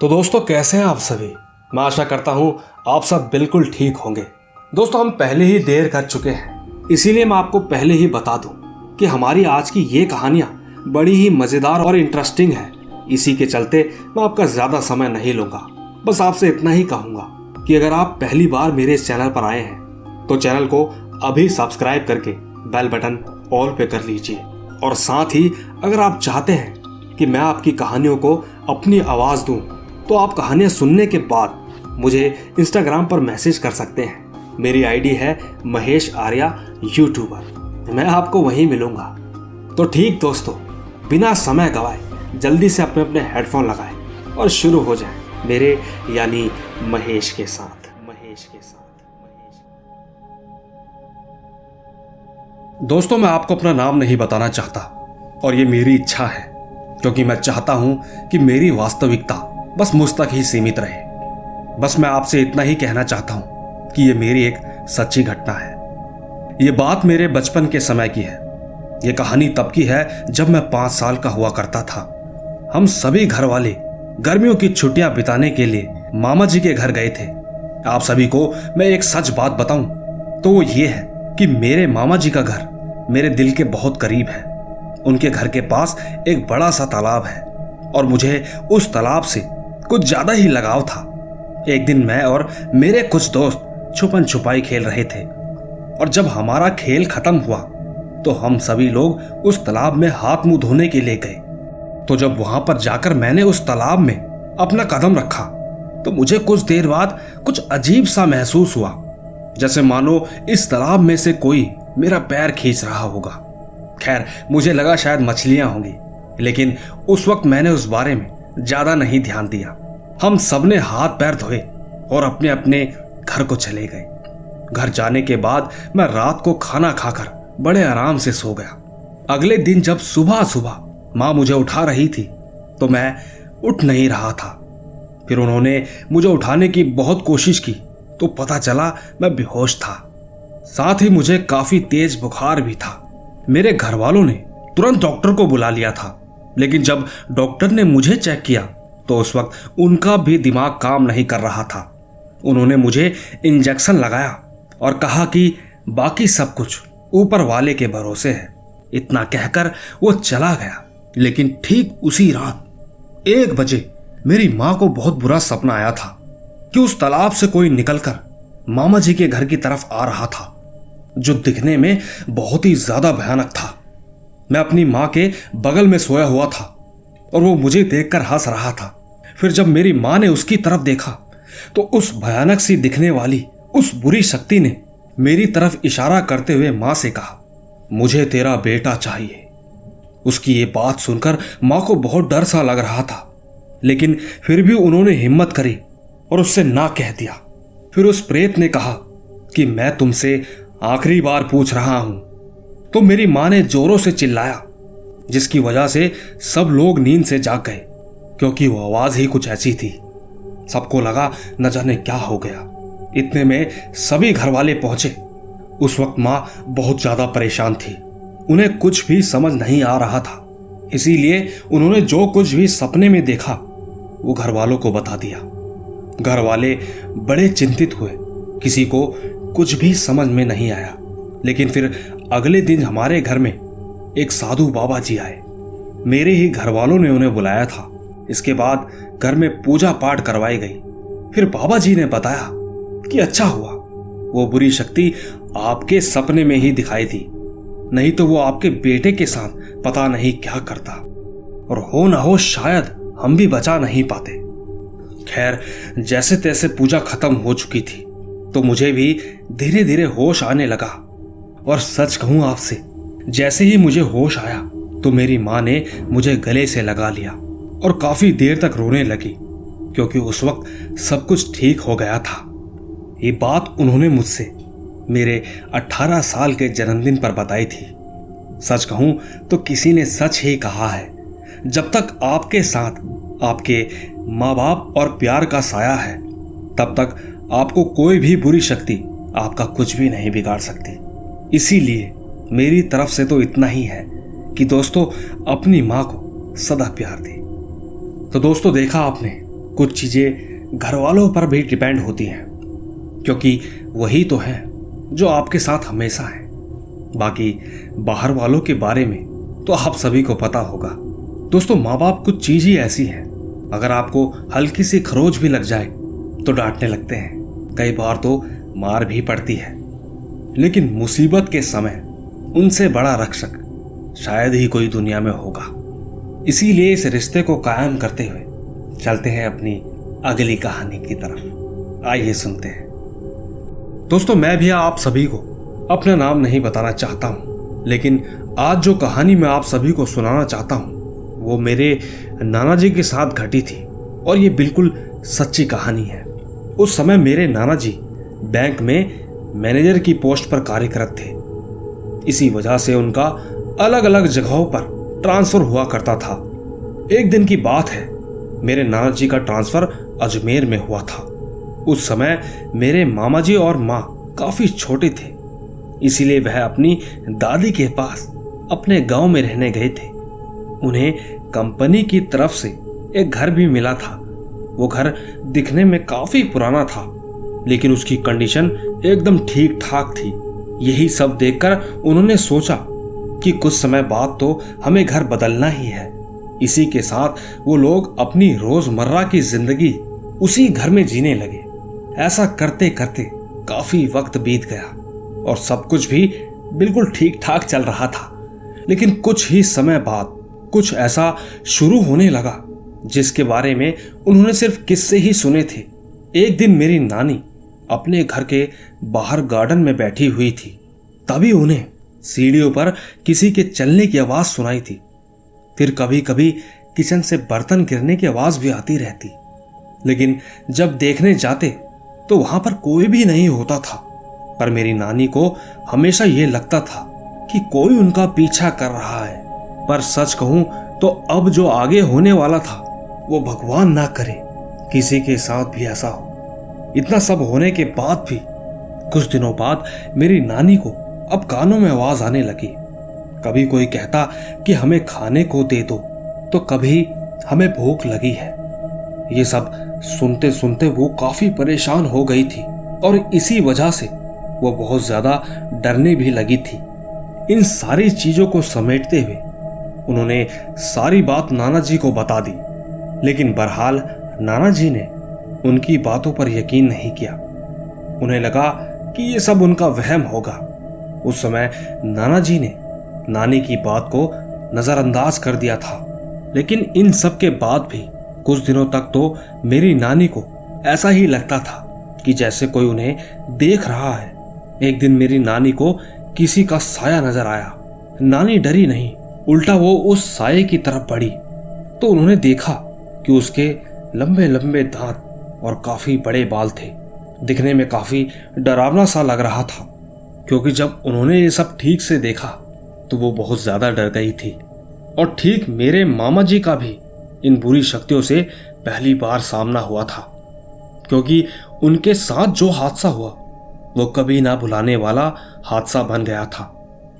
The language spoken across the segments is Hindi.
तो दोस्तों कैसे हैं आप सभी। मैं आशा करता हूं आप सब बिल्कुल ठीक होंगे। दोस्तों हम पहले ही देर कर चुके हैं, इसीलिए मैं आपको पहले ही बता दूं कि हमारी आज की ये कहानियां बड़ी ही मज़ेदार और इंटरेस्टिंग है। इसी के चलते मैं आपका ज़्यादा समय नहीं लूँगा। बस आपसे इतना ही कहूँगा कि अगर आप पहली बार मेरे इस चैनल पर आए हैं तो चैनल को अभी सब्सक्राइब करके बेल बटन ऑल पे कर लीजिए। और साथ ही अगर आप चाहते हैं कि मैं आपकी कहानियों को अपनी आवाज़ दूं तो आप कहानियां सुनने के बाद मुझे इंस्टाग्राम पर मैसेज कर सकते हैं। मेरी आईडी है महेश आर्या यूट्यूबर। मैं आपको वहीं मिलूंगा। तो ठीक दोस्तों, बिना समय गवाए जल्दी से अपने अपने हेडफोन लगाएं और शुरू हो जाएं मेरे यानी महेश के साथ। दोस्तों मैं आपको अपना नाम नहीं बताना चाहता और ये मेरी इच्छा है, क्योंकि मैं चाहता हूं कि मेरी वास्तविकता बस मुझ तक ही सीमित रहे। बस मैं आपसे इतना ही कहना चाहता हूं कि ये मेरी एक सच्ची घटना है। ये बात मेरे बचपन के समय की है। ये कहानी तब की है जब मैं 5 साल का हुआ करता था। हम सभी घर वाले गर्मियों की छुट्टियां बिताने के लिए मामा जी के घर गए थे। आप सभी को मैं एक सच बात बताऊं तो वो ये है कि मेरे मामा जी का घर मेरे दिल के बहुत करीब है। उनके घर के पास एक बड़ा सा तालाब है और मुझे उस तालाब से कुछ ज्यादा ही लगाव था। एक दिन मैं और मेरे कुछ दोस्त छुपन छुपाई खेल रहे थे और जब हमारा खेल खत्म हुआ तो हम सभी लोग उस तालाब में हाथ मुंह धोने के लिए गए। तो जब वहां पर जाकर मैंने उस तालाब में अपना कदम रखा तो मुझे कुछ देर बाद कुछ अजीब सा महसूस हुआ, जैसे मानो इस तालाब में से कोई मेरा पैर खींच रहा होगा। खैर मुझे लगा शायद मछलियां होंगी, लेकिन उस वक्त मैंने उस बारे में ज्यादा नहीं ध्यान दिया। हम सबने हाथ पैर धोए और अपने अपने घर को चले गए। घर जाने के बाद मैं रात को खाना खाकर बड़े आराम से सो गया। अगले दिन जब सुबह सुबह माँ मुझे उठा रही थी तो मैं उठ नहीं रहा था। फिर उन्होंने मुझे उठाने की बहुत कोशिश की तो पता चला मैं बेहोश था। साथ ही मुझे काफी तेज बुखार भी था। मेरे घर वालों ने तुरंत डॉक्टर को बुला लिया था, लेकिन जब डॉक्टर ने मुझे चेक किया तो उस वक्त उनका भी दिमाग काम नहीं कर रहा था। उन्होंने मुझे इंजेक्शन लगाया और कहा कि बाकी सब कुछ ऊपर वाले के भरोसे है। इतना कहकर वो चला गया। लेकिन ठीक उसी रात 1 बजे मेरी माँ को बहुत बुरा सपना आया था कि उस तालाब से कोई निकलकर मामा जी के घर की तरफ आ रहा था, जो दिखने में बहुत ही ज्यादा भयानक था। मैं अपनी माँ के बगल में सोया हुआ था और वो मुझे देखकर हंस रहा था। फिर जब मेरी माँ ने उसकी तरफ देखा तो उस भयानक सी दिखने वाली उस बुरी शक्ति ने मेरी तरफ इशारा करते हुए माँ से कहा, मुझे तेरा बेटा चाहिए। उसकी ये बात सुनकर माँ को बहुत डर सा लग रहा था, लेकिन फिर भी उन्होंने हिम्मत करी और उससे ना कह दिया। फिर उस प्रेत ने कहा कि मैं तुमसे आखिरी बार पूछ रहा हूं। तो मेरी माँ ने जोरों से चिल्लाया, जिसकी वजह से सब लोग नींद से जाग गए, क्योंकि वो आवाज ही कुछ ऐसी थी। सबको लगा न जाने क्या हो गया। इतने में सभी घर वाले पहुंचे। उस वक्त माँ बहुत ज्यादा परेशान थी। उन्हें कुछ भी समझ नहीं आ रहा था, इसीलिए उन्होंने जो कुछ भी सपने में देखा वो घर वालों को बता दिया। घर वाले बड़े चिंतित हुए। किसी को कुछ भी समझ में नहीं आया। लेकिन फिर अगले दिन हमारे घर में एक साधु बाबा जी आए। मेरे ही घर वालों ने उन्हें बुलाया था। इसके बाद घर में पूजा पाठ करवाई गई। फिर बाबा जी ने बताया कि अच्छा हुआ वो बुरी शक्ति आपके सपने में ही दिखाई दी, नहीं तो वो आपके बेटे के साथ पता नहीं क्या करता और हो ना हो शायद हम भी बचा नहीं पाते। खैर जैसे तैसे पूजा खत्म हो चुकी थी तो मुझे भी धीरे धीरे होश आने लगा। और सच कहूं आपसे, जैसे ही मुझे होश आया तो मेरी माँ ने मुझे गले से लगा लिया और काफी देर तक रोने लगी, क्योंकि उस वक्त सब कुछ ठीक हो गया था। ये बात उन्होंने मुझसे मेरे 18 साल के जन्मदिन पर बताई थी। सच कहूं तो किसी ने सच ही कहा है, जब तक आपके साथ आपके माँ बाप और प्यार का साया है तब तक आपको कोई भी बुरी शक्ति आपका कुछ भी नहीं बिगाड़ सकती। इसीलिए मेरी तरफ से तो इतना ही है कि दोस्तों अपनी माँ को सदा प्यार दें। तो दोस्तों देखा आपने, कुछ चीजें घर वालों पर भी डिपेंड होती हैं, क्योंकि वही तो है जो आपके साथ हमेशा है। बाकी बाहर वालों के बारे में तो आप सभी को पता होगा। दोस्तों, माँ बाप कुछ चीज ही ऐसी है, अगर आपको हल्की सी खरोच भी लग जाए तो डांटने लगते हैं, कई बार तो मार भी पड़ती है। लेकिन मुसीबत के समय उनसे बड़ा रक्षक शायद ही कोई दुनिया में होगा। इसीलिए इस रिश्ते को कायम करते हुए चलते हैं अपनी अगली कहानी की तरफ। आइए सुनते हैं। दोस्तों, मैं भी आप सभी को अपना नाम नहीं बताना चाहता हूं, लेकिन आज जो कहानी मैं आप सभी को सुनाना चाहता हूं वो मेरे नाना जी के साथ घटी थी और ये बिल्कुल सच्ची कहानी है। उस समय मेरे नाना जी बैंक में मैनेजर की पोस्ट पर कार्यरत थे। इसी वजह से उनका अलग अलग जगहों पर ट्रांसफर हुआ करता था। एक दिन की बात है, मेरे नाना जी का ट्रांसफर अजमेर में हुआ था। उस समय मेरे मामा जी और माँ काफी छोटे थे, इसीलिए वह अपनी दादी के पास अपने गांव में रहने गए थे। उन्हें कंपनी की तरफ से एक घर भी मिला था। वो घर दिखने में काफी पुराना था, लेकिन उसकी कंडीशन एकदम ठीक ठाक थी। यही सब देखकर उन्होंने सोचा कि कुछ समय बाद तो हमें घर बदलना ही है। इसी के साथ वो लोग अपनी रोजमर्रा की जिंदगी उसी घर में जीने लगे। ऐसा करते करते काफी वक्त बीत गया और सब कुछ भी बिल्कुल ठीक ठाक चल रहा था। लेकिन कुछ ही समय बाद कुछ ऐसा शुरू होने लगा जिसके बारे में उन्होंने सिर्फ किस्से ही सुने थे। एक दिन मेरी नानी अपने घर के बाहर गार्डन में बैठी हुई थी, तभी उन्हें सीढ़ियों पर किसी के चलने की आवाज सुनाई थी। फिर कभी कभी किचन से बर्तन गिरने की आवाज भी आती रहती। लेकिन जब देखने जाते तो वहां पर कोई भी नहीं होता था। पर मेरी नानी को हमेशा यह लगता था कि कोई उनका पीछा कर रहा है। पर सच कहूं तो अब जो आगे होने वाला था वो भगवान ना करे किसी के साथ भी ऐसा हो। इतना सब होने के बाद भी कुछ दिनों बाद मेरी नानी को अब कानों में आवाज आने लगी। कभी कोई कहता कि हमें खाने को दे दो, तो कभी हमें भूख लगी है। ये सब सुनते सुनते वो काफी परेशान हो गई थी और इसी वजह से वो बहुत ज्यादा डरने भी लगी थी। इन सारी चीजों को समेटते हुए उन्होंने सारी बात नाना जी को बता दी, लेकिन बहरहाल नाना जी ने उनकी बातों पर यकीन नहीं किया। उन्हें लगा कि ये सब उनका वहम होगा। उस समय नाना जी ने नानी की बात को नजरअंदाज कर दिया था। लेकिन इन सब के बाद भी कुछ दिनों तक तो मेरी नानी को ऐसा ही लगता था कि जैसे कोई उन्हें देख रहा है। एक दिन मेरी नानी को किसी का साया नजर आया। नानी डरी नहीं, उल्टा वो उस साये की तरफ बढ़ी तो उन्होंने देखा कि उसके लंबे लंबे दांत और काफी बड़े बाल थे। दिखने में काफी डरावना सा लग रहा था, क्योंकि जब उन्होंने ये सब ठीक से देखा तो वो बहुत ज्यादा डर गई थी। और ठीक मेरे मामा जी का भी इन बुरी शक्तियों से पहली बार सामना हुआ था, क्योंकि उनके साथ जो हादसा हुआ वो कभी ना भुलाने वाला हादसा बन गया था।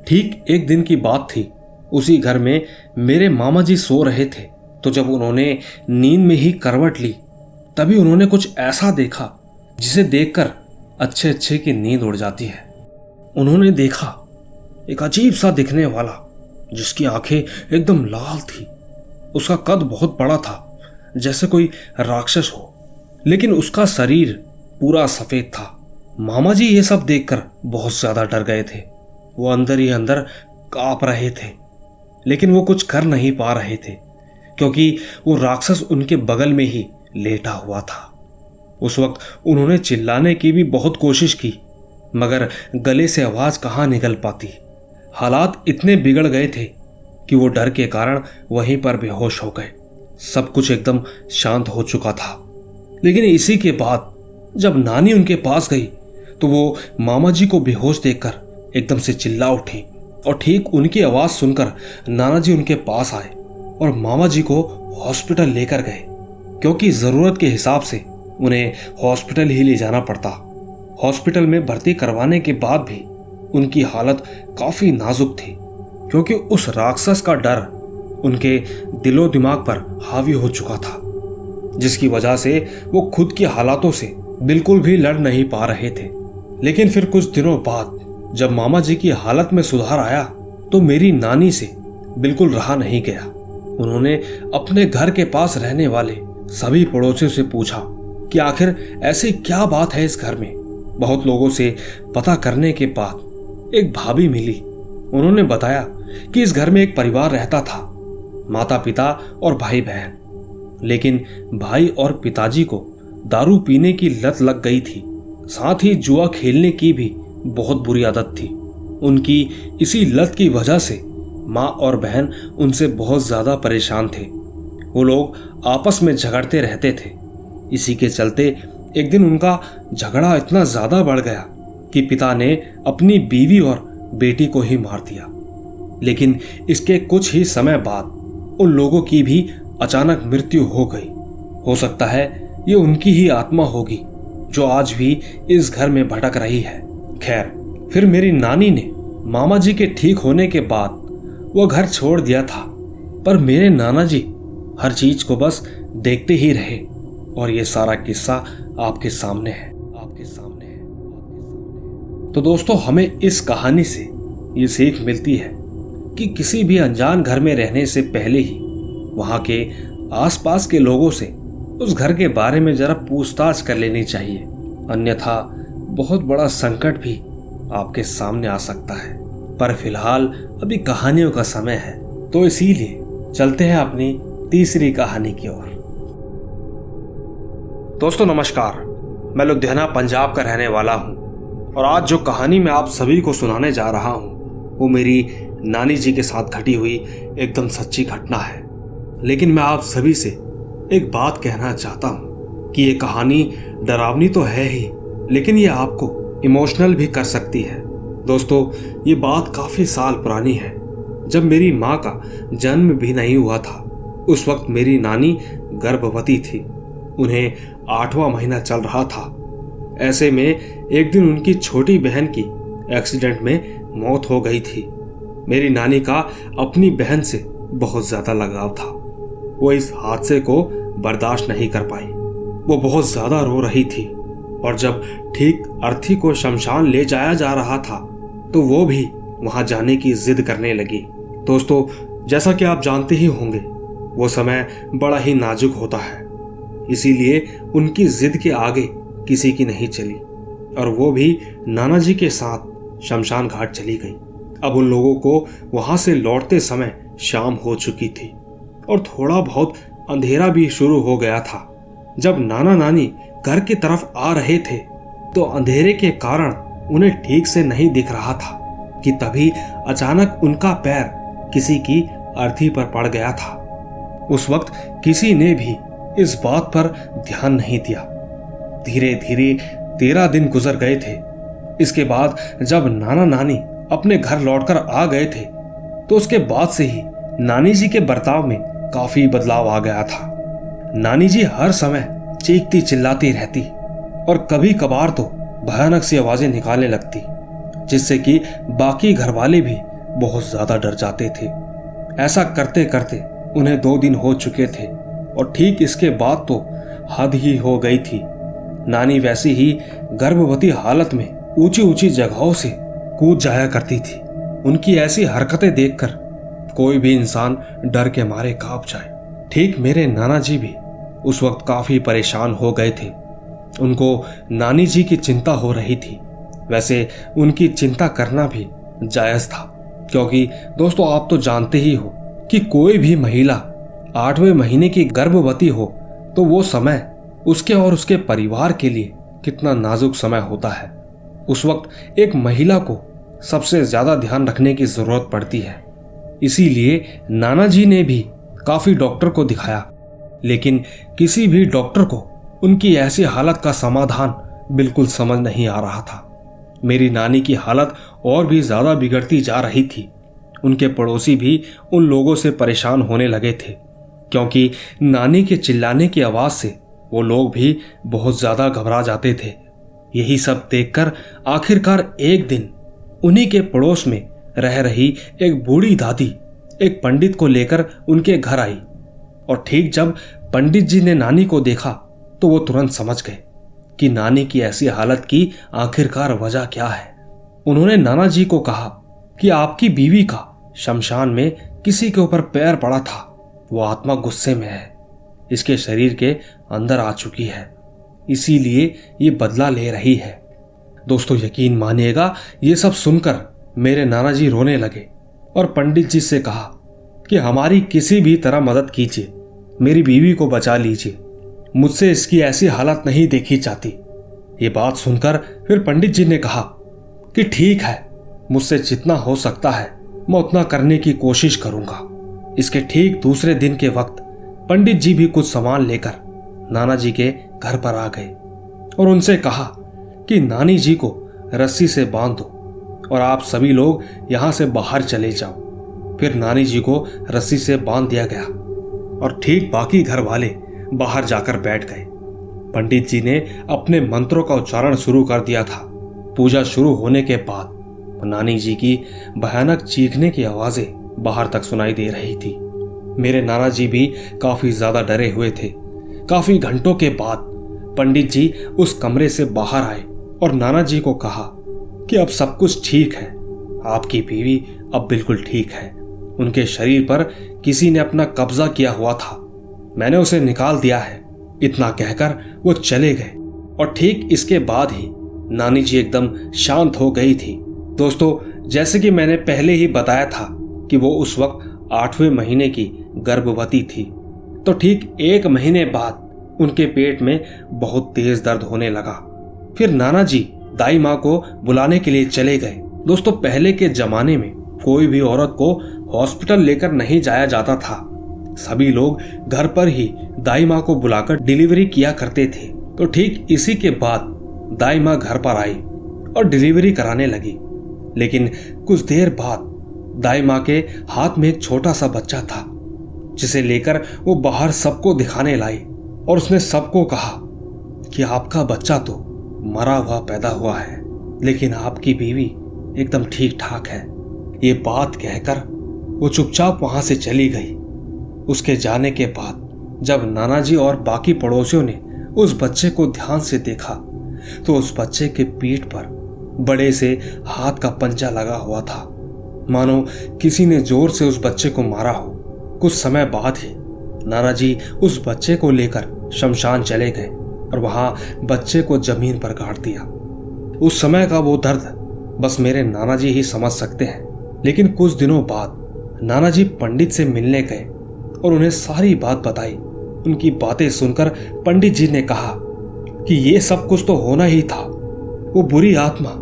ठीक एक दिन की बात थी, उसी घर में मेरे मामा जी सो रहे थे, तो जब उन्होंने नींद में ही करवट ली तभी उन्होंने कुछ ऐसा देखा जिसे देखकर अच्छे अच्छे की नींद उड़ जाती है। उन्होंने देखा एक अजीब सा दिखने वाला जिसकी आंखें एकदम लाल थी। उसका कद बहुत बड़ा था, जैसे कोई राक्षस हो, लेकिन उसका शरीर पूरा सफेद था। मामा जी ये सब देखकर बहुत ज्यादा डर गए थे। वो अंदर ही अंदर कांप रहे थे, लेकिन वो कुछ कर नहीं पा रहे थे, क्योंकि वो राक्षस उनके बगल में ही लेटा हुआ था। उस वक्त उन्होंने चिल्लाने की भी बहुत कोशिश की, मगर गले से आवाज कहाँ निकल पाती। हालात इतने बिगड़ गए थे कि वो डर के कारण वहीं पर बेहोश हो गए। सब कुछ एकदम शांत हो चुका था। लेकिन इसी के बाद जब नानी उनके पास गई तो वो मामा जी को बेहोश देखकर एकदम से चिल्ला उठी और ठीक उनकी आवाज सुनकर नाना जी उनके पास आए और मामा जी को हॉस्पिटल लेकर गए, क्योंकि जरूरत के हिसाब से उन्हें हॉस्पिटल ही ले जाना पड़ता। हॉस्पिटल में भर्ती करवाने के बाद भी उनकी हालत काफी नाजुक थी, क्योंकि उस राक्षस का डर उनके दिलो दिमाग पर हावी हो चुका था। जिसकी वजह से वो खुद की हालातों से बिल्कुल भी लड़ नहीं पा रहे थे। लेकिन फिर कुछ दिनों बाद जब मामा जी की हालत में सुधार आया तो मेरी नानी से बिल्कुल रहा नहीं गया। उन्होंने अपने घर के पास रहने वाले सभी पड़ोसियों से पूछा कि आखिर ऐसी क्या बात है इस घर में। बहुत लोगों से पता करने के बाद एक भाभी मिली। उन्होंने बताया कि इस घर में एक परिवार रहता था, माता पिता और भाई बहन। लेकिन भाई और पिताजी को दारू पीने की लत लग गई थी, साथ ही जुआ खेलने की भी बहुत बुरी आदत थी। उनकी इसी लत की वजह से माँ और बहन उनसे बहुत ज्यादा परेशान थे। वो लोग आपस में झगड़ते रहते थे। इसी के चलते एक दिन उनका झगड़ा इतना ज्यादा बढ़ गया कि पिता ने अपनी बीवी और बेटी को ही मार दिया। लेकिन इसके कुछ ही समय बाद उन लोगों की भी अचानक मृत्यु हो गई। हो सकता है ये उनकी ही आत्मा होगी जो आज भी इस घर में भटक रही है। खैर, फिर मेरी नानी ने मामा जी के ठीक होने के बाद वो घर छोड़ दिया था, पर मेरे नाना जी हर चीज को बस देखते ही रहे। और ये सारा किस्सा आपके सामने है। तो दोस्तों, हमें इस कहानी से ये सीख मिलती है कि किसी भी अनजान घर में रहने से पहले ही वहां के आसपास के लोगों से उस घर के बारे में जरा पूछताछ कर लेनी चाहिए, अन्यथा बहुत बड़ा संकट भी आपके सामने आ सकता है। पर फिलहाल अभी कहानियों का समय है, तो इसीलिए चलते हैं अपनी तीसरी कहानी की ओर। दोस्तों नमस्कार, मैं लुधियाना पंजाब का रहने वाला हूं और आज जो कहानी मैं आप सभी को सुनाने जा रहा हूं वो मेरी नानी जी के साथ घटी हुई एकदम सच्ची घटना है। लेकिन मैं आप सभी से एक बात कहना चाहता हूं कि ये कहानी डरावनी तो है ही, लेकिन ये आपको इमोशनल भी कर सकती है। दोस्तों, ये बात काफी साल पुरानी है, जब मेरी माँ का जन्म भी नहीं हुआ था। उस वक्त मेरी नानी गर्भवती थी, उन्हें 8वां महीना चल रहा था। ऐसे में एक दिन उनकी छोटी बहन की एक्सीडेंट में मौत हो गई थी। मेरी नानी का अपनी बहन से बहुत ज्यादा लगाव था। वो इस हादसे को बर्दाश्त नहीं कर पाई। वो बहुत ज्यादा रो रही थी और जब ठीक अर्थी को शमशान ले जाया जा रहा था तो वो भी वहां जाने की जिद करने लगी। दोस्तों, जैसा कि आप जानते ही होंगे, वो समय बड़ा ही नाजुक होता है, इसीलिए उनकी जिद के आगे किसी की नहीं चली और वो भी नाना जी के साथ शमशान घाट चली गई। अब उन लोगों को वहां से लौटते समय शाम हो चुकी थी और थोड़ा बहुत अंधेरा भी शुरू हो गया था। जब नाना नानी घर की तरफ आ रहे थे तो अंधेरे के कारण उन्हें ठीक से नहीं दिख रहा था कि तभी अचानक उनका पैर किसी की अर्थी पर पड़ गया था। उस वक्त किसी ने भी इस बात पर ध्यान नहीं दिया। धीरे धीरे 13 दिन गुजर गए थे। इसके बाद जब नाना नानी अपने घर लौटकर आ गए थे तो उसके बाद से ही नानी जी के बर्ताव में काफी बदलाव आ गया था। नानी जी हर समय चीखती चिल्लाती रहती और कभी कभार तो भयानक सी आवाजें निकालने लगती, जिससे कि बाकी घर वाले भी बहुत ज्यादा डर जाते थे। ऐसा करते करते उन्हें 2 दिन हो चुके थे और ठीक इसके बाद तो हद ही हो गई थी। नानी वैसी ही गर्भवती हालत में ऊंची ऊंची जगहों से कूद जाया करती थी। उनकी ऐसी हरकतें देखकर कोई भी इंसान डर के मारे कांप जाए। ठीक मेरे नाना जी भी उस वक्त काफी परेशान हो गए थे। उनको नानी जी की चिंता हो रही थी। वैसे उनकी चिंता करना भी जायज था, क्योंकि दोस्तों आप तो जानते ही हो कि कोई भी महिला 8वें महीने की गर्भवती हो तो वो समय उसके और उसके परिवार के लिए कितना नाजुक समय होता है। उस वक्त एक महिला को सबसे ज्यादा ध्यान रखने की जरूरत पड़ती है। इसीलिए नाना जी ने भी काफी डॉक्टर को दिखाया, लेकिन किसी भी डॉक्टर को उनकी ऐसी हालत का समाधान बिल्कुल समझ नहीं आ रहा था। मेरी नानी की हालत और भी ज्यादा बिगड़ती जा रही थी। उनके पड़ोसी भी उन लोगों से परेशान होने लगे थे, क्योंकि नानी के चिल्लाने की आवाज से वो लोग भी बहुत ज्यादा घबरा जाते थे। यही सब देखकर आखिरकार एक दिन उन्हीं के पड़ोस में रह रही एक बूढ़ी दादी एक पंडित को लेकर उनके घर आई और ठीक जब पंडित जी ने नानी को देखा तो वो तुरंत समझ गए कि नानी की ऐसी हालत की आखिरकार वजह क्या है। उन्होंने नाना जी को कहा कि आपकी बीवी का शमशान में किसी के ऊपर पैर पड़ा था, वो आत्मा गुस्से में है, इसके शरीर के अंदर आ चुकी है, इसीलिए ये बदला ले रही है। दोस्तों यकीन मानिएगा, ये सब सुनकर मेरे नाना जी रोने लगे और पंडित जी से कहा कि हमारी किसी भी तरह मदद कीजिए, मेरी बीवी को बचा लीजिए, मुझसे इसकी ऐसी हालत नहीं देखी जाती। ये बात सुनकर फिर पंडित जी ने कहा कि ठीक है, मुझसे जितना हो सकता है मैं उतना करने की कोशिश करूंगा। इसके ठीक दूसरे दिन के वक्त पंडित जी भी कुछ सामान लेकर नाना जी के घर पर आ गए और उनसे कहा कि नानी जी को रस्सी से बांध दो और आप सभी लोग यहां से बाहर चले जाओ। फिर नानी जी को रस्सी से बांध दिया गया और ठीक बाकी घर वाले बाहर जाकर बैठ गए। पंडित जी ने अपने मंत्रों का उच्चारण शुरू कर दिया था। पूजा शुरू होने के बाद नानी जी की भयानक चीखने की आवाजें बाहर तक सुनाई दे रही थी। मेरे नाना जी भी काफी ज्यादा डरे हुए थे। काफी घंटों के बाद पंडित जी उस कमरे से बाहर आए और नाना जी को कहा कि अब सब कुछ ठीक है, आपकी बीवी अब बिल्कुल ठीक है, उनके शरीर पर किसी ने अपना कब्जा किया हुआ था, मैंने उसे निकाल दिया है। इतना कहकर वो चले गए और ठीक इसके बाद ही नानी जी एकदम शांत हो गई थी। दोस्तों जैसे कि मैंने पहले ही बताया था कि वो उस वक्त 8वें महीने की गर्भवती थी, तो ठीक 1 महीने बाद उनके पेट में बहुत तेज दर्द होने लगा। फिर नाना जी दाई माँ को बुलाने के लिए चले गए। दोस्तों पहले के जमाने में कोई भी औरत को हॉस्पिटल लेकर नहीं जाया जाता था, सभी लोग घर पर ही दाई माँ को बुलाकर डिलीवरी किया करते थे। तो ठीक इसी के बाद दाई माँ घर पर आई और डिलीवरी कराने लगी। लेकिन कुछ देर बाद दाई माँ के हाथ में एक छोटा सा बच्चा था, जिसे लेकर वो बाहर सबको दिखाने लाई और उसने सबको कहा कि आपका बच्चा तो मरा हुआ पैदा हुआ है, लेकिन आपकी बीवी एकदम ठीक ठाक है। ये बात कहकर वो चुपचाप वहां से चली गई। उसके जाने के बाद जब नाना जी और बाकी पड़ोसियों ने उस बच्चे को ध्यान से देखा तो उस बच्चे के पीठ पर बड़े से हाथ का पंजा लगा हुआ था, मानो किसी ने जोर से उस बच्चे को मारा हो। कुछ समय बाद ही नाना जी उस बच्चे को लेकर शमशान चले गए और वहां बच्चे को जमीन पर गाड़ दिया। उस समय का वो दर्द बस मेरे नाना जी ही समझ सकते हैं। लेकिन कुछ दिनों बाद नाना जी पंडित से मिलने गए और उन्हें सारी बात बताई। उनकी बातें सुनकर पंडित जी ने कहा कि ये सब कुछ तो होना ही था, वो बुरी आत्मा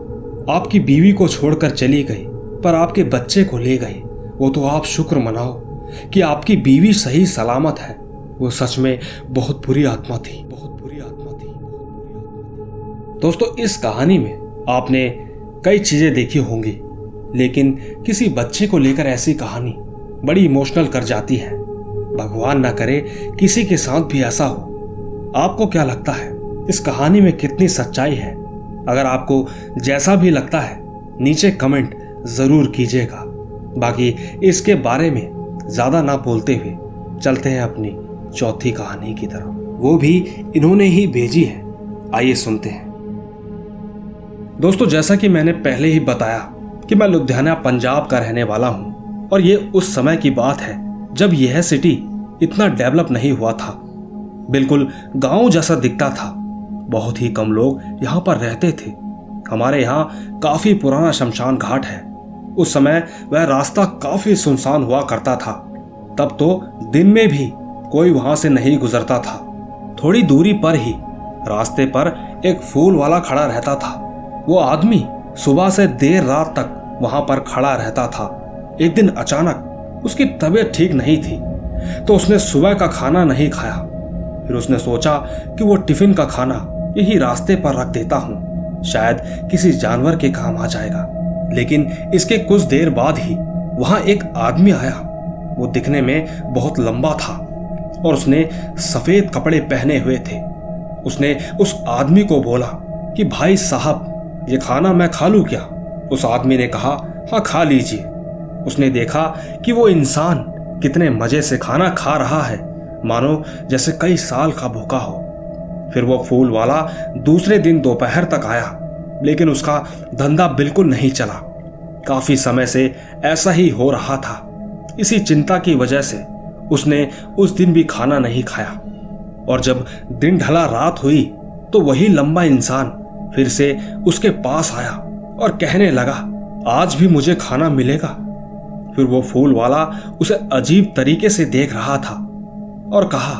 आपकी बीवी को छोड़कर चली गई पर आपके बच्चे को ले गई। वो तो आप शुक्र मनाओ कि आपकी बीवी सही सलामत है, वो सच में बहुत बुरी आत्मा थी, बहुत बुरी आत्मा थी। दोस्तों इस कहानी में आपने कई चीजें देखी होंगी, लेकिन किसी बच्चे को लेकर ऐसी कहानी बड़ी इमोशनल कर जाती है। भगवान ना करे किसी के साथ भी ऐसा हो। आपको क्या लगता है इस कहानी में कितनी सच्चाई है? अगर आपको जैसा भी लगता है नीचे कमेंट जरूर कीजिएगा। बाकी इसके बारे में ज्यादा ना बोलते हुए चलते हैं अपनी चौथी कहानी की तरफ। वो भी इन्होंने ही भेजी है, आइए सुनते हैं। दोस्तों जैसा कि मैंने पहले ही बताया कि मैं लुधियाना पंजाब का रहने वाला हूं और ये उस समय की बात है जब यह सिटी इतना डेवलप नहीं हुआ था, बिल्कुल गांव जैसा दिखता था। बहुत ही कम लोग यहाँ पर रहते थे। हमारे यहाँ काफी पुराना शमशान घाट है। उस समय वह रास्ता काफी सुनसान हुआ करता था। तब तो दिन में भी कोई वहां से नहीं गुजरता था। थोड़ी दूरी पर ही रास्ते पर एक फूल वाला खड़ा रहता था। वो आदमी सुबह से देर रात तक वहां पर खड़ा रहता था। एक दिन अचानक उसकी तबीयत ठीक नहीं थी, तो उसने सुबह का खाना नहीं खाया। फिर उसने सोचा कि वो टिफिन का खाना यही रास्ते पर रख देता हूँ, शायद किसी जानवर के काम आ जाएगा। लेकिन इसके कुछ देर बाद ही वहां एक आदमी आया। वो दिखने में बहुत लंबा था और उसने सफेद कपड़े पहने हुए थे। उसने उस आदमी को बोला कि भाई साहब ये खाना मैं खा लूं क्या? उस आदमी ने कहा हाँ खा लीजिए। उसने देखा कि वो इंसान कितने मजे से खाना खा रहा है मानो जैसे कई साल का भूखा हो। फिर वो फूल वाला दूसरे दिन दोपहर तक आया, लेकिन उसका धंधा बिल्कुल नहीं चला। काफी समय से ऐसा ही हो रहा था। इसी चिंता की वजह से उसने उस दिन भी खाना नहीं खाया। और जब दिन ढला रात हुई तो वही लंबा इंसान फिर से उसके पास आया और कहने लगा, आज भी मुझे खाना मिलेगा। फिर वो फूल वाला उसे अजीब तरीके से देख रहा था और कहा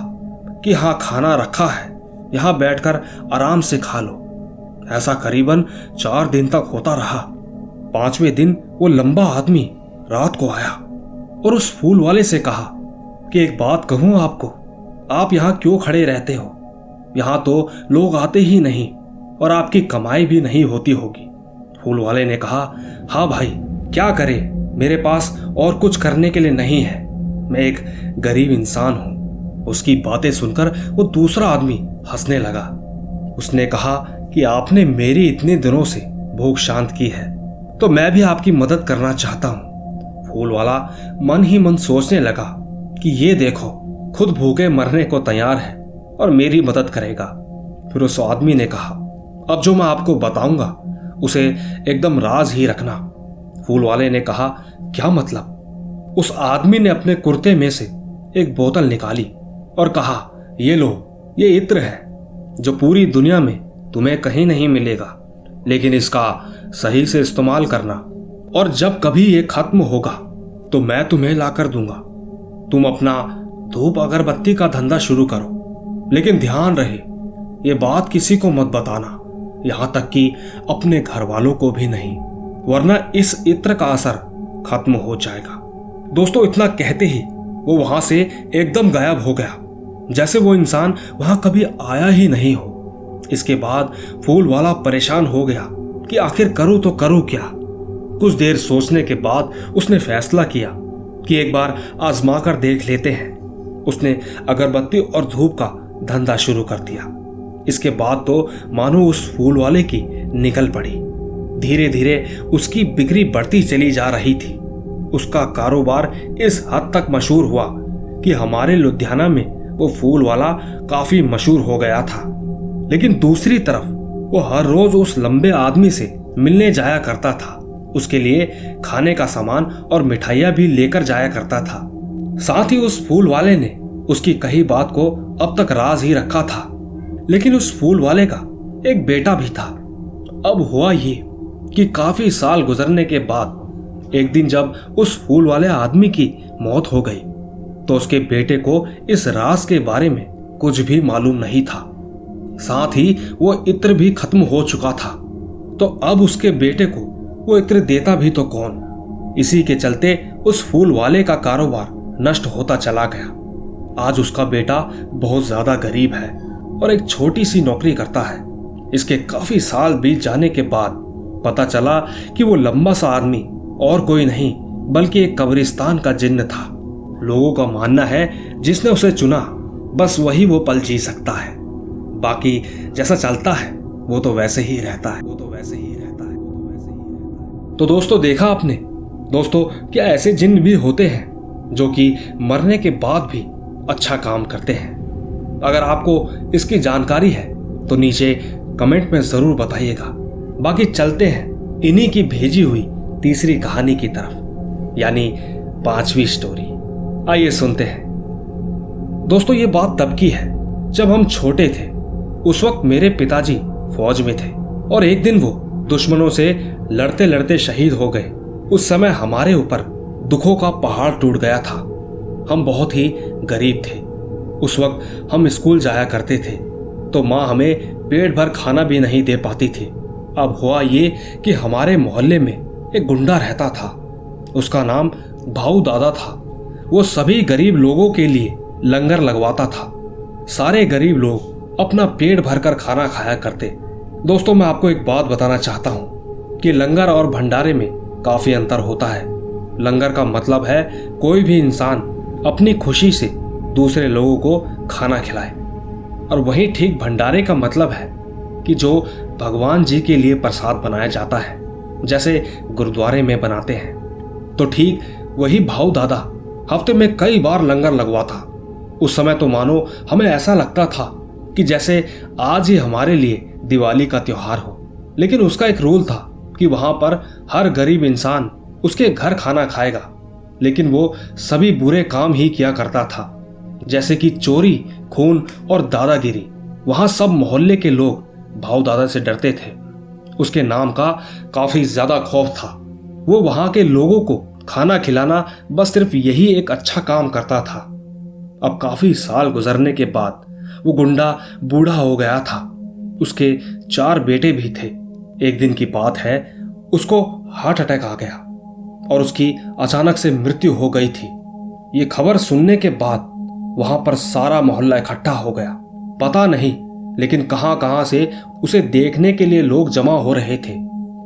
कि हाँ, खाना रखा है, यहां बैठकर आराम से खा लो। ऐसा करीबन 4 दिन तक होता रहा। 5वें दिन वो लंबा आदमी रात को आया और उस फूल वाले से कहा कि एक बात कहूं आपको, आप यहां क्यों खड़े रहते हो? यहां तो लोग आते ही नहीं और आपकी कमाई भी नहीं होती होगी। फूल वाले ने कहा, हाँ भाई, क्या करें, मेरे पास और कुछ करने के लिए नहीं है, मैं एक गरीब इंसान हूं। उसकी बातें सुनकर वो दूसरा आदमी हंसने लगा। उसने कहा कि आपने मेरी इतने दिनों से भूख शांत की है तो मैं भी आपकी मदद करना चाहता हूं। फूल वाला मन ही मन सोचने लगा कि ये देखो, खुद भूखे मरने को तैयार है और मेरी मदद करेगा। फिर उस आदमी ने कहा, अब जो मैं आपको बताऊंगा उसे एकदम राज ही रखना। फूल वाले ने कहा, क्या मतलब? उस आदमी ने अपने कुर्ते में से एक बोतल निकाली और कहा, ये लो, ये इत्र है जो पूरी दुनिया में तुम्हें कहीं नहीं मिलेगा, लेकिन इसका सही से इस्तेमाल करना और जब कभी ये खत्म होगा तो मैं तुम्हें लाकर दूंगा। तुम अपना धूप अगरबत्ती का धंधा शुरू करो, लेकिन ध्यान रहे ये बात किसी को मत बताना, यहां तक कि अपने घर वालों को भी नहीं, वरना इस इत्र का असर खत्म हो जाएगा। दोस्तों, इतना कहते ही वो वहां से एकदम गायब हो गया, जैसे वो इंसान वहां कभी आया ही नहीं हो। इसके बाद फूल वाला परेशान हो गया कि आखिर करूं तो करूं क्या। कुछ देर सोचने के बाद उसने फैसला किया कि एक बार आजमा कर देख लेते हैं। उसने अगरबत्ती और धूप का धंधा शुरू कर दिया। इसके बाद तो मानो उस फूल वाले की निकल पड़ी। धीरे धीरे उसकी बिक्री बढ़ती चली जा रही थी। उसका कारोबार इस हद तक मशहूर हुआ कि हमारे लुधियाना में वो फूल वाला काफी मशहूर हो गया था। लेकिन दूसरी तरफ वो हर रोज उस लंबे आदमी से मिलने जाया करता था। उसके लिए खाने का सामान और मिठाइयां भी लेकर जाया करता था। साथ ही उस फूल वाले ने उसकी कही बात को अब तक राज ही रखा था। लेकिन उस फूल वाले का एक बेटा भी था। अब हुआ ये कि काफी साल गुजरने के बाद एक दिन जब उस फूल वाले आदमी की मौत हो गई तो उसके बेटे को इस राज के बारे में कुछ भी मालूम नहीं था। साथ ही वो इत्र भी खत्म हो चुका था। तो अब उसके बेटे को वो इत्र देता भी तो कौन? इसी के चलते उस फूल वाले का कारोबार नष्ट होता चला गया। आज उसका बेटा बहुत ज्यादा गरीब है और एक छोटी सी नौकरी करता है। इसके काफी साल बीत जाने के बाद पता चला कि वो लंबा सा आदमी और कोई नहीं बल्कि एक कब्रिस्तान का जिन्न था। लोगों का मानना है जिसने उसे चुना बस वही वो पल जी सकता है, बाकी जैसा चलता है वो तो वैसे ही रहता है। तो दोस्तों, देखा आपने दोस्तों, क्या ऐसे जिन्न भी होते हैं जो कि मरने के बाद भी अच्छा काम करते हैं? अगर आपको इसकी जानकारी है तो नीचे कमेंट में जरूर बताइएगा। बाकी चलते हैं इन्हीं की भेजी हुई तीसरी कहानी की तरफ, यानी 5वीं स्टोरी। आइए सुनते हैं। दोस्तों, ये बात तब की है जब हम छोटे थे। उस वक्त मेरे पिताजी फौज में थे और एक दिन वो दुश्मनों से लड़ते लड़ते शहीद हो गए। उस समय हमारे ऊपर दुखों का पहाड़ टूट गया था। हम बहुत ही गरीब थे। उस वक्त हम स्कूल जाया करते थे तो माँ हमें पेट भर खाना भी नहीं दे पाती थी। अब हुआ ये कि हमारे मोहल्ले में एक गुंडा रहता था। उसका नाम भाऊ दादा था। वो सभी गरीब लोगों के लिए लंगर लगवाता था। सारे गरीब लोग अपना पेट भरकर खाना खाया करते। दोस्तों, मैं आपको एक बात बताना चाहता हूँ कि लंगर और भंडारे में काफी अंतर होता है। लंगर का मतलब है कोई भी इंसान अपनी खुशी से दूसरे लोगों को खाना खिलाए, और वहीं ठीक भंडारे का मतलब है कि जो भगवान जी के लिए प्रसाद बनाया जाता है, जैसे गुरुद्वारे में बनाते हैं। तो ठीक वही भाऊ दादा हफ्ते में कई बार लंगर लगवाता। उस समय तो मानो हमें ऐसा लगता था कि जैसे आज ही हमारे लिए दिवाली का त्योहार हो। लेकिन उसका एक रूल था कि वहां पर हर गरीब इंसान उसके घर खाना खाएगा, लेकिन वो सभी बुरे काम ही किया करता था, जैसे कि चोरी, खून और दादागिरी। वहां सब मोहल्ले के लोग भाऊ दादा से डरते थे। उसके नाम का काफी ज्यादा खौफ था। वो वहां के लोगों को खाना खिलाना बस सिर्फ यही एक अच्छा काम करता था। अब काफी साल गुजरने के बाद वो गुंडा बूढ़ा हो गया था। उसके 4 बेटे भी थे। एक दिन की बात है, उसको हार्ट अटैक आ गया और उसकी अचानक से मृत्यु हो गई थी। ये खबर सुनने के बाद वहां पर सारा मोहल्ला इकट्ठा हो गया। पता नहीं लेकिन कहां से उसे देखने के लिए लोग जमा हो रहे थे।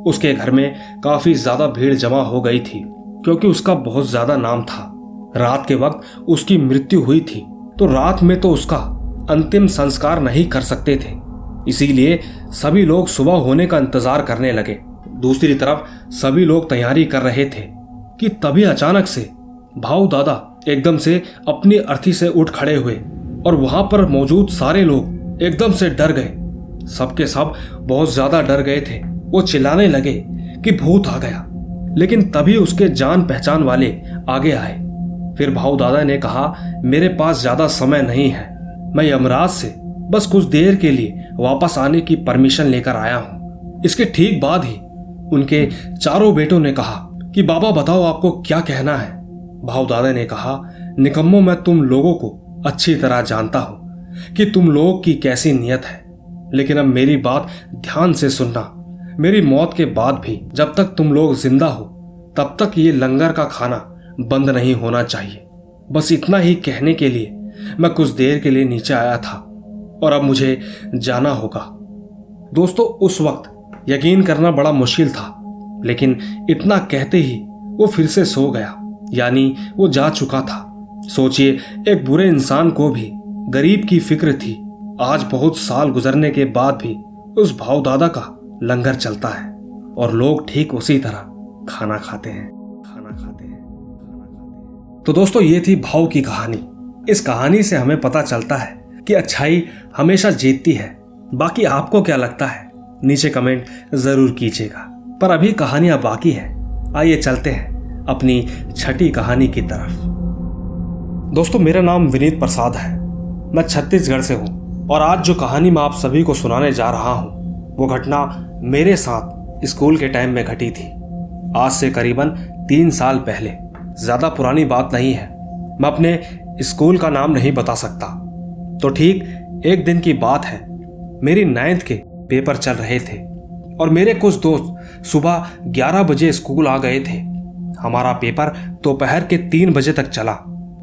उसके घर में काफी ज्यादा भीड़ जमा हो गई थी क्योंकि उसका बहुत ज्यादा नाम था। रात के वक्त उसकी मृत्यु हुई थी, तो रात में तो उसका अंतिम संस्कार नहीं कर सकते थे, इसीलिए सभी लोग सुबह होने का इंतजार करने लगे। दूसरी तरफ सभी लोग तैयारी कर रहे थे कि तभी अचानक से भाऊ दादा एकदम से अपनी अर्थी से उठ खड़े हुए और वहां पर मौजूद सारे लोग एकदम से डर गए। सबके सब बहुत ज्यादा डर गए थे। वो चिल्लाने लगे कि भूत आ गया, लेकिन तभी उसके जान पहचान वाले आगे आए। फिर भाऊ दादा ने कहा, मेरे पास ज्यादा समय नहीं है, मैं यमराज से बस कुछ देर के लिए वापस आने की परमिशन लेकर आया हूं। इसके ठीक बाद ही उनके चारों बेटों ने कहा कि बाबा बताओ आपको क्या कहना है। भाऊ दादा ने कहा, निकम्मो मैं तुम लोगों को अच्छी तरह जानता हूं कि तुम लोगों की कैसी नीयत है, लेकिन अब मेरी बात ध्यान से सुनना। मेरी मौत के बाद भी जब तक तुम लोग जिंदा हो तब तक ये लंगर का खाना बंद नहीं होना चाहिए। बस इतना ही कहने के लिए मैं कुछ देर के लिए नीचे आया था और अब मुझे जाना होगा। दोस्तों, उस वक्त यकीन करना बड़ा मुश्किल था, लेकिन इतना कहते ही वो फिर से सो गया, यानी वो जा चुका था। सोचिए, एक बुरे इंसान को भी गरीब की फिक्र थी। आज बहुत साल गुजरने के बाद भी उस भाऊ दादा का लंगर चलता है और लोग ठीक उसी तरह खाना खाते हैं। तो दोस्तों, ये थी भाऊ की कहानी। इस कहानी से हमें पता चलता है कि अच्छाई हमेशा जीतती है। बाकी आपको क्या लगता है, नीचे कमेंट जरूर कीजिएगा। पर अभी कहानियां बाकी है, आइए चलते हैं अपनी छठी कहानी की तरफ। दोस्तों, मेरा नाम विनीत प्रसाद है। मैं छत्तीसगढ़ से हूँ और आज जो कहानी मैं आप सभी को सुनाने जा रहा हूँ वो घटना मेरे साथ स्कूल के टाइम में घटी थी। आज से करीबन 3 साल पहले। ज्यादा पुरानी बात नहीं है, मैं अपने स्कूल का नाम नहीं बता सकता। तो ठीक एक दिन की बात है, मेरी 9th के पेपर चल रहे थे और मेरे कुछ दोस्त सुबह 11 बजे स्कूल आ गए थे। हमारा पेपर दोपहर के 3 बजे तक चला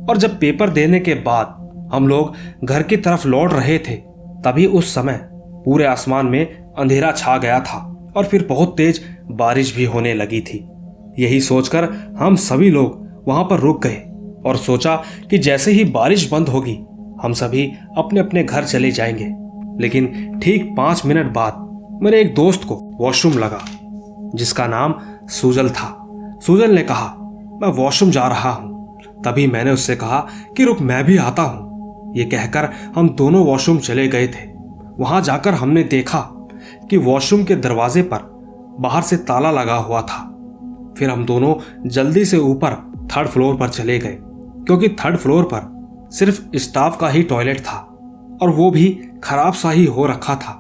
और जब पेपर देने के बाद हम लोग घर की तरफ लौट रहे थे, तभी उस समय पूरे आसमान में अंधेरा छा गया था और फिर बहुत तेज बारिश भी होने लगी थी। यही सोचकर हम सभी लोग वहां पर रुक गए और सोचा कि जैसे ही बारिश बंद होगी हम सभी अपने अपने घर चले जाएंगे। लेकिन ठीक 5 मिनट बाद मेरे एक दोस्त को वॉशरूम लगा, जिसका नाम सुजल था। सुजल ने कहा, मैं वॉशरूम जा रहा हूं। तभी मैंने उससे कहा कि रुक, मैं भी आता हूं। ये कहकर हम दोनों वॉशरूम चले गए थे। वहां जाकर हमने देखा कि वॉशरूम के दरवाजे पर बाहर से ताला लगा हुआ था। फिर हम दोनों जल्दी से ऊपर 3rd फ्लोर पर चले गए, क्योंकि 3rd फ्लोर पर सिर्फ स्टाफ का ही टॉयलेट था और वो भी खराब सा ही हो रखा था।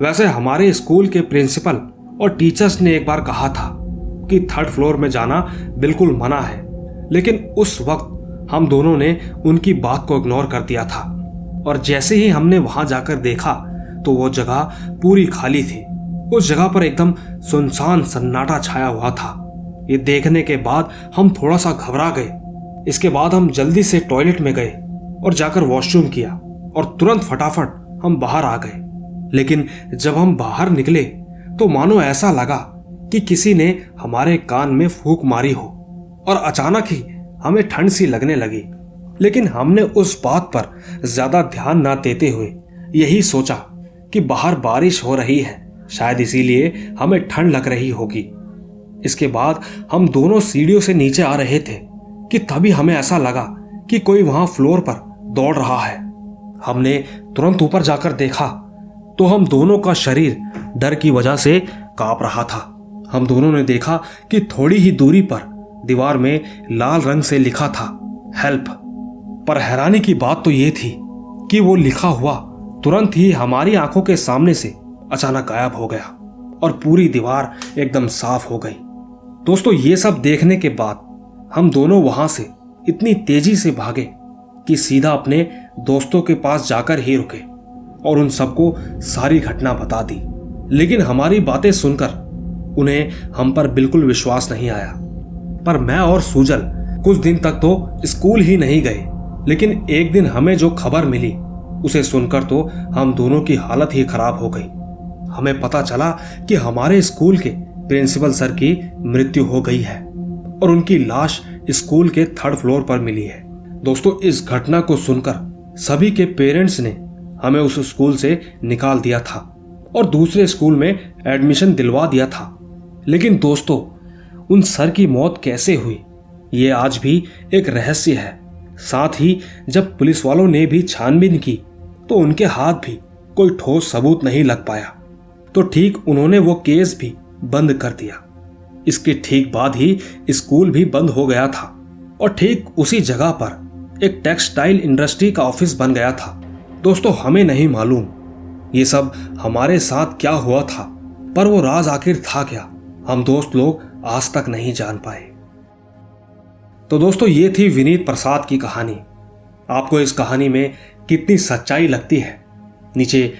वैसे हमारे स्कूल के प्रिंसिपल और टीचर्स ने एक बार कहा था कि 3rd फ्लोर में जाना बिल्कुल मना है, लेकिन उस वक्त हम दोनों ने उनकी बात को इग्नोर कर दिया था। और जैसे ही हमने वहां जाकर देखा तो वो जगह पूरी खाली थी। उस जगह पर एकदम सुनसान सन्नाटा छाया हुआ था। ये देखने के बाद हम थोड़ा सा घबरा गए। इसके बाद हम जल्दी से टॉयलेट में गए और जाकर वॉशरूम किया और तुरंत फटाफट हम बाहर आ गए। लेकिन जब हम बाहर निकले तो मानो ऐसा लगा कि किसी ने हमारे कान में फूंक मारी हो और अचानक ही हमें ठंड सी लगने लगी। लेकिन हमने उस बात पर ज्यादा ध्यान ना देते हुए यही सोचा कि बाहर बारिश हो रही है, शायद इसीलिए हमें ठंड लग रही होगी। इसके बाद हम दोनों सीढ़ियों से नीचे आ रहे थे कि तभी हमें ऐसा लगा कि कोई वहां फ्लोर पर दौड़ रहा है। हमने तुरंत ऊपर जाकर देखा तो हम दोनों का शरीर डर की वजह से कांप रहा था। हम दोनों ने देखा कि थोड़ी ही दूरी पर दीवार में लाल रंग से लिखा था हेल्प। पर हैरानी की बात तो यह थी कि वो लिखा हुआ तुरंत ही हमारी आंखों के सामने से अचानक गायब हो गया और पूरी दीवार एकदम साफ हो गई। दोस्तों, ये सब देखने के बाद हम दोनों वहां से इतनी तेजी से भागे कि सीधा अपने दोस्तों के पास जाकर ही रुके और उन सबको सारी घटना बता दी। लेकिन हमारी बातें सुनकर उन्हें हम पर बिल्कुल विश्वास नहीं आया। पर मैं और सूजल कुछ दिन तक तो स्कूल ही नहीं गए, लेकिन एक दिन हमें जो खबर मिली उसे सुनकर तो हम दोनों की हालत ही खराब हो गई। हमें पता चला कि हमारे स्कूल के प्रिंसिपल सर की मृत्यु हो गई है और उनकी लाश स्कूल के 3rd फ्लोर पर मिली है। दोस्तों, इस घटना को सुनकर सभी के पेरेंट्स ने हमें उस स्कूल से निकाल दिया था और दूसरे स्कूल में एडमिशन दिलवा दिया था। लेकिन दोस्तों, उन सर की मौत कैसे हुई ये आज भी एक रहस्य है। साथ ही जब पुलिस वालों ने भी छानबीन की तो उनके हाथ भी कोई ठोस सबूत नहीं लग पाया, तो ठीक उन्होंने वो केस भी बंद कर दिया। इसके ठीक बाद ही स्कूल भी बंद हो गया था और ठीक उसी जगह पर एक टेक्सटाइल इंडस्ट्री का ऑफिस बन गया था। दोस्तों, हमें नहीं मालूम ये सब हमारे साथ क्या हुआ था, पर वो राज आखिर था क्या, हम दोस्त लोग आज तक नहीं जान पाए। तो दोस्तों, ये थी विनीत प्रसाद की कहानी। आपको इस कहानी में कितनी सच्चाई लगती है नीचे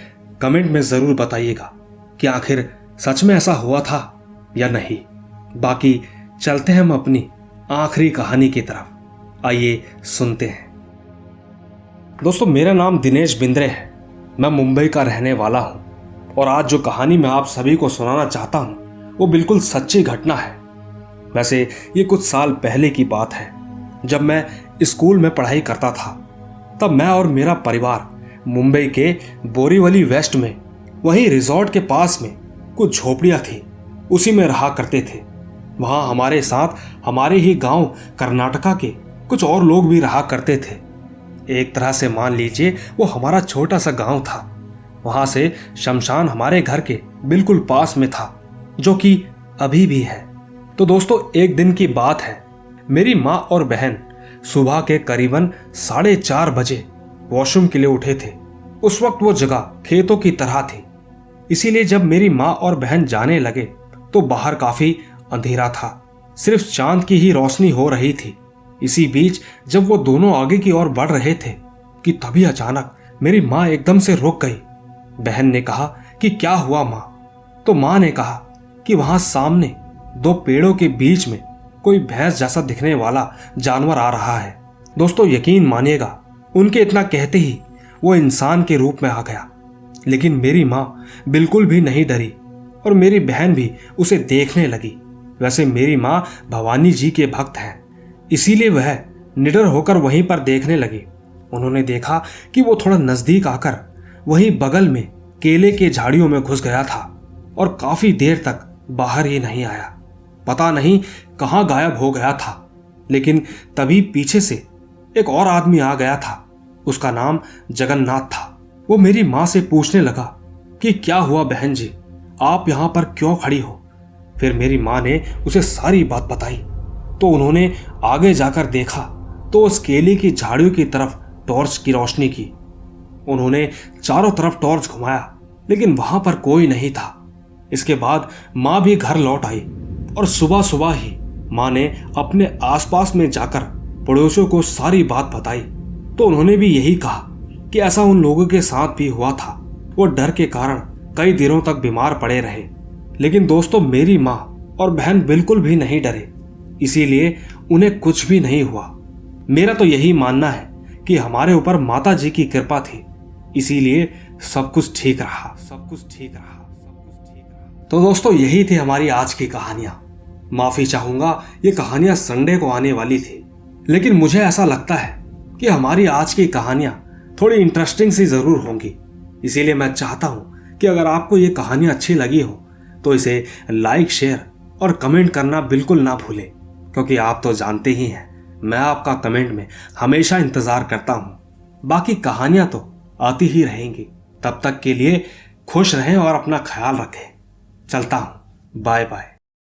कमेंट में जरूर बताइएगा कि आखिर सच में ऐसा हुआ था या नहीं। बाकी चलते हैं हम अपनी आखिरी कहानी की तरफ। आइए सुनते हैं। दोस्तों, मेरा नाम दिनेश बिंद्रे है। मैं मुंबई का रहने वाला हूं और आज जो कहानी मैं आप सभी को सुनाना चाहता हूं वो बिल्कुल सच्ची घटना है। वैसे ये कुछ साल पहले की बात है, जब मैं स्कूल में पढ़ाई करता था। तब मैं और मेरा परिवार मुंबई के बोरीवली वेस्ट में वहीं रिजॉर्ट के पास में कुछ झोपड़ियां थी, उसी में रहा करते थे। वहां हमारे साथ हमारे ही गांव कर्नाटका के कुछ और लोग भी रहा करते थे। एक तरह से मान लीजिए वो हमारा छोटा सा गांव था। वहां से शमशान हमारे घर के बिल्कुल पास में था, जो कि अभी भी है। तो दोस्तों, एक दिन की बात है, मेरी माँ और बहन सुबह के करीबन 4:30 बजे वॉशरूम के लिए उठे थे। उस वक्त वो जगह खेतों की तरह थी, इसीलिए जब मेरी माँ और बहन जाने लगे तो बाहर काफी अंधेरा था, सिर्फ चांद की ही रोशनी हो रही थी। इसी बीच जब वो दोनों आगे की ओर बढ़ रहे थे कि तभी अचानक मेरी माँ एकदम से रुक गई। बहन ने कहा कि क्या हुआ माँ? तो माँ ने कहा कि वहां सामने 2 पेड़ों के बीच में कोई भैंस जैसा दिखने वाला जानवर आ रहा है। दोस्तों, यकीन मानिएगा, उनके इतना कहते ही वो इंसान के रूप में आ गया। लेकिन मेरी माँ बिल्कुल भी नहीं डरी और मेरी बहन भी उसे देखने लगी। वैसे मेरी माँ भवानी जी के भक्त हैं, इसीलिए वह निडर होकर वहीं पर देखने लगी। उन्होंने देखा कि वो थोड़ा नजदीक आकर वहीं बगल में केले के झाड़ियों में घुस गया था और काफी देर तक बाहर ही नहीं आया। पता नहीं कहां गायब हो गया था। लेकिन तभी पीछे से एक और आदमी आ गया था। उसका नाम जगन्नाथ था। वो मेरी माँ से पूछने लगा कि क्या हुआ बहन जी, आप यहां पर क्यों खड़ी हो? फिर मेरी माँ ने उसे सारी बात बताई। तो उन्होंने आगे जाकर देखा तो उस केले की झाड़ियों की तरफ टॉर्च की रोशनी की। उन्होंने चारों तरफ टॉर्च घुमाया, लेकिन वहां पर कोई नहीं था। इसके बाद माँ भी घर लौट आई और सुबह सुबह ही माँ ने अपने आसपास में जाकर पड़ोसियों को सारी बात बताई। तो उन्होंने भी यही कहा कि ऐसा उन लोगों के साथ भी हुआ था। वो डर के कारण कई दिनों तक बीमार पड़े रहे। लेकिन दोस्तों, मेरी माँ और बहन बिल्कुल भी नहीं डरे, इसीलिए उन्हें कुछ भी नहीं हुआ। मेरा तो यही मानना है कि हमारे ऊपर माता जी की कृपा थी, इसीलिए सब कुछ ठीक रहा। तो दोस्तों, यही थी हमारी आज की कहानियां। माफी चाहूंगा, ये कहानियां संडे को आने वाली थी, लेकिन मुझे ऐसा लगता है कि हमारी आज की कहानियां थोड़ी इंटरेस्टिंग सी जरूर होंगी। इसीलिए मैं चाहता हूं कि अगर आपको ये कहानियां अच्छी लगी हो तो इसे लाइक, शेयर और कमेंट करना बिल्कुल ना भूलें, क्योंकि आप तो जानते ही हैं मैं आपका कमेंट में हमेशा इंतजार करता हूं। बाकी कहानियां तो आती ही रहेंगी। तब तक के लिए खुश रहें और अपना ख्याल रखें। चलता हूं, बाय बाय।